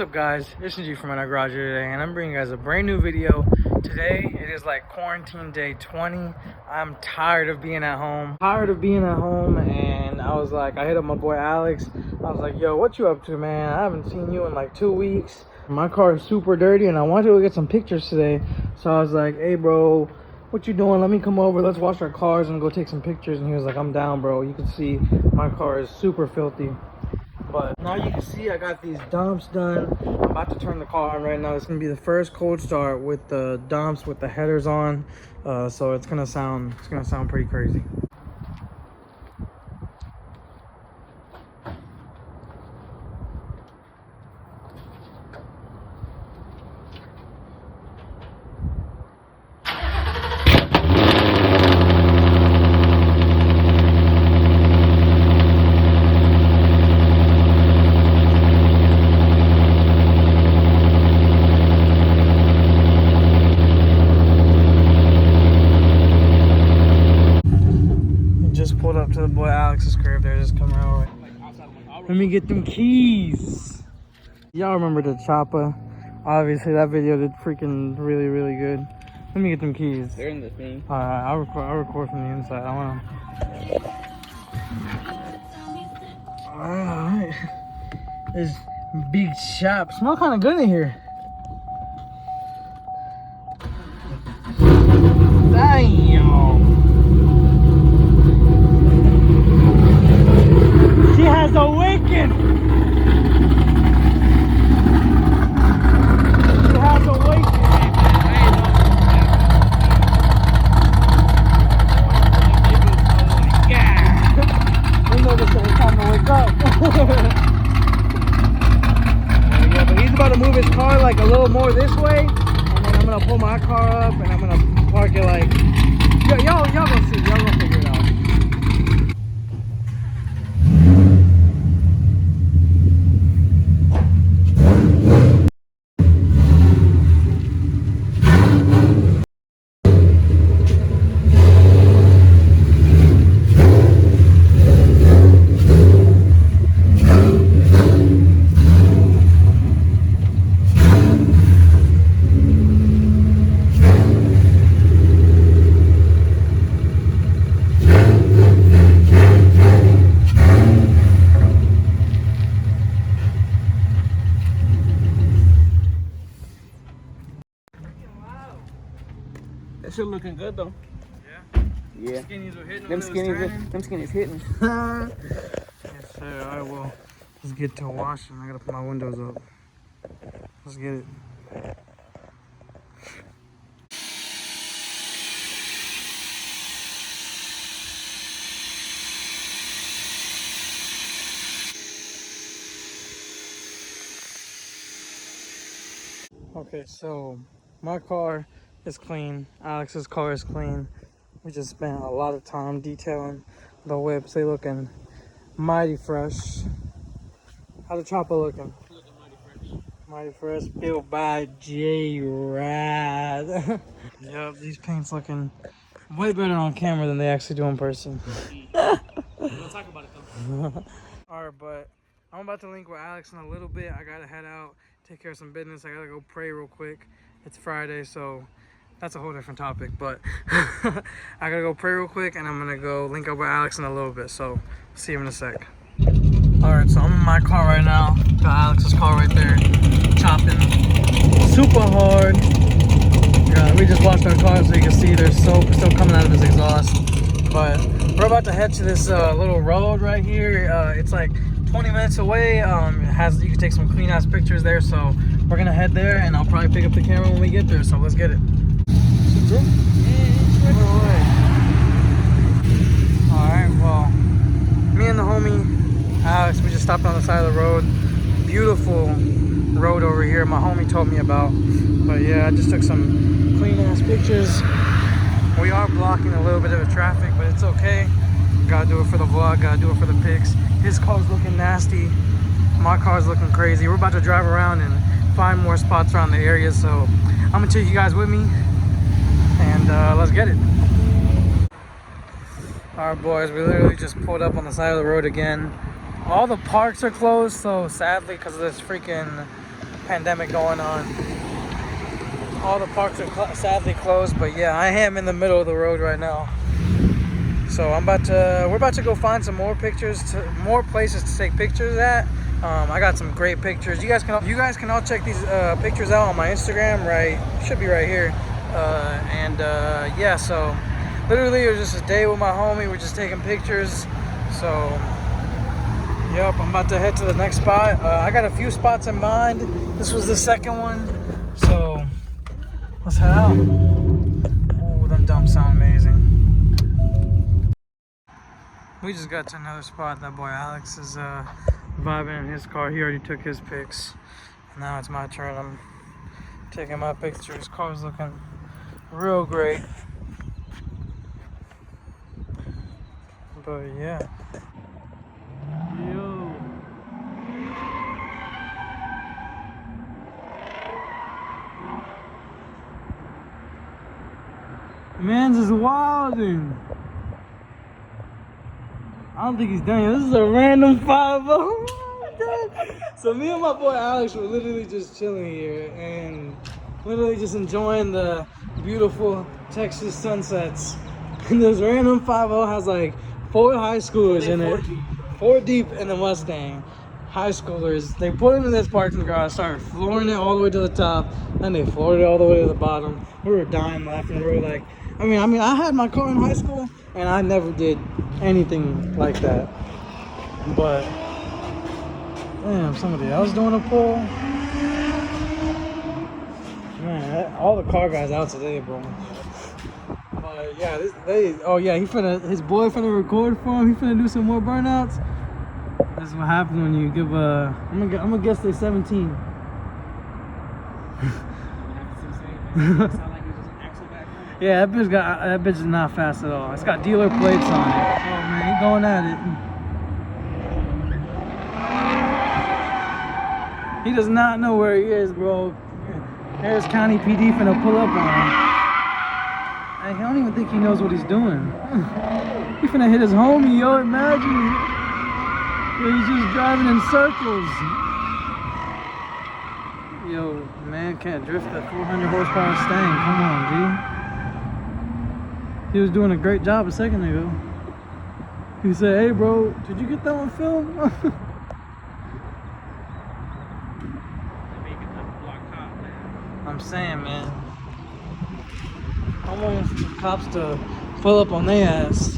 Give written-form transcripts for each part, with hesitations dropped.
up, guys? It's G from my garage here today, and I'm bringing you guys a brand new video. Today it is like quarantine day 20. I'm tired of being at home. And I was like, I hit up my boy Alex. I was like, yo, what you up to, man? I haven't seen you in like 2 weeks. My car is super dirty and I wanted to go get some pictures today. So I was like, hey bro, what you doing? Let me come over, let's wash our cars and go take some pictures. And he was like, I'm down, bro. You can see my car is super filthy. But now you can see I got these dumps done. I'm about to turn the car on right now. It's gonna be the first cold start with the dumps with the headers on. So it's gonna sound pretty crazy. Pulled up to the boy Alex's crib. They're just coming out. Let me get them keys. Y'all remember the chopper? Obviously that video did freaking really good. Let me get them keys. They're in the thing. Alright, I'll record from the inside. I wanna. Alright. This big shop. Smell kinda good in here. Damn. She has awakened. She has awakened. Yeah. We know this every time to wake up. Yeah, but he's about to move his car like a little more this way, and then I'm gonna pull my car up and I'm gonna park it like. Y'all gonna see. Y'all gonna figure it out. That shit looking good though. Yeah? Yeah. Skinnies were hitting. Them skinnies hitting. Yes, sir. I will. Let's get to washing. I gotta put my windows up. Let's get it. Okay, so my car is clean. Alex's car is clean. We just spent a lot of time detailing the whips. They looking mighty fresh. How's the chopper looking? Looking mighty fresh. Mighty fresh. Built by J-Rad. Yep, these paints looking way better on camera than they actually do in person. We'll talk about it though. Alright, but I'm about to link with Alex in a little bit. I gotta head out, take care of some business. I gotta go pray real quick. It's Friday, so that's a whole different topic, but I gotta go pray real quick and I'm gonna go link up with Alex in a little bit, so see him in a sec. Alright, so I'm in my car right now. Got Alex's car right there, chopping super hard. Yeah, we just washed our car so you can see there's soap still coming out of his exhaust. But we're about to head to this little road right here. It's like 20 minutes away. You can take some clean ass pictures there, so we're gonna head there and I'll probably pick up the camera when we get there, so let's get it. Alright, well, me and the homie Alex, we just stopped on the side of the road. Beautiful road over here my homie told me about. But yeah, I just took some clean ass pictures. We are blocking a little bit of the traffic, but it's okay. Gotta do it for the vlog, gotta do it for the pics. His car's looking nasty. My car's looking crazy. We're about to drive around and find more spots around the area, so I'm gonna take you guys with me and let's get it. Alright boys, we literally just pulled up on the side of the road again. All the parks are closed, so sadly, because of this freaking pandemic going on. All the parks are sadly closed, but yeah, I am in the middle of the road right now. So we're about to go find some more more places to take pictures at. I got some great pictures. You guys can all check these pictures out on my Instagram. Right, should be right here. Yeah, so literally it was just a day with my homie. We're just taking pictures. So yep, I'm about to head to the next spot. I got a few spots in mind. This was the second one. So let's head out. Oh, them dumps sound amazing. We just got to another spot. That boy Alex is vibing in his car. He already took his pics. Now it's my turn. I'm taking my pictures. Car's looking real great. But yeah. Yo. Man's is wildin'. I don't think he's done yet. This is a random 5-0. So me and my boy Alex were literally just chilling here and literally just enjoying the beautiful Texas sunsets. And this random 5-0 has like 4 high schoolers in it. 4 deep in the Mustang. High schoolers. They put him in this parking garage, started flooring it all the way to the top, then they floored it all the way to the bottom. We were dying laughing. We were like, I mean, I had my car in high school and I never did anything like that. But damn, somebody else doing a pull. Man, all the car guys out today, bro. But yeah, his boy finna record for him. He finna do some more burnouts. This is what happens when you give I'm gonna guess they're 17. Yeah, that bitch is not fast at all. It's got dealer plates on it. Oh man, he going at it. He does not know where he is, bro. Harris County PD finna pull up on him. I don't even think he knows what he's doing. He finna hit his homie, yo, imagine. Yo, he's just driving in circles. Yo, man can't drift that 400 horsepower Mustang. Come on, G. He was doing a great job a second ago. He said, hey bro, did you get that on film? I'm saying, man. I want the cops to pull up on their ass.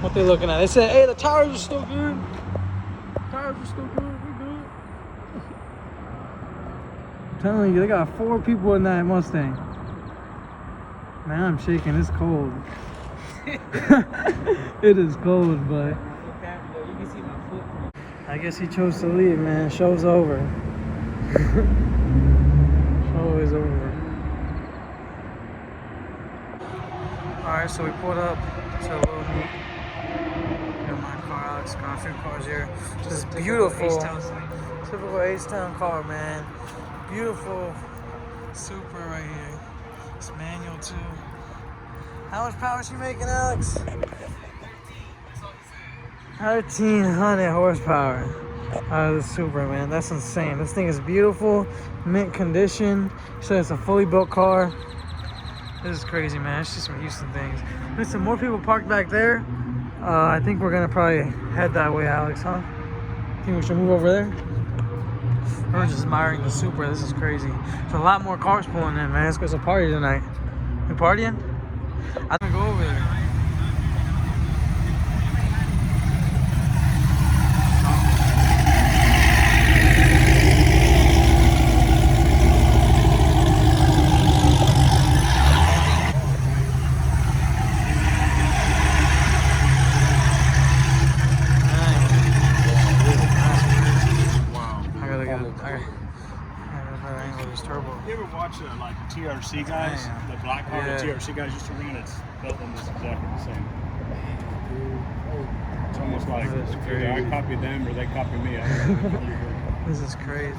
What they looking at? They said, hey, the tires are still good. Tires are still good, we good. I'm telling you, they got 4 people in that Mustang. Man, I'm shaking. It's cold. It is cold, but I guess he chose to leave, man. Show's over. Show is over. Alright, so we pulled up to a little meet. Got my car, Alex got a few cars here. This is beautiful. Typical H-Town car, man. Beautiful Super right here. It's manual too. How much power is she making, Alex? 1,300 horsepower out of the Super, man. That's insane. This thing is beautiful, mint condition. So it's a fully built car. This is crazy, man. It's just some Houston things. Listen, more people parked back there. I think we're gonna probably head that way, Alex, huh? Think we should move over there? We're just admiring the Super. This is crazy. There's a lot more cars pulling in, man. It's a party tonight. You partying? I'm gonna go over there. You ever watch like the TRC guys? The black car, the TRC guys used to run. It's built almost exactly the same. It's almost like either I copy them or they copy me. This is crazy.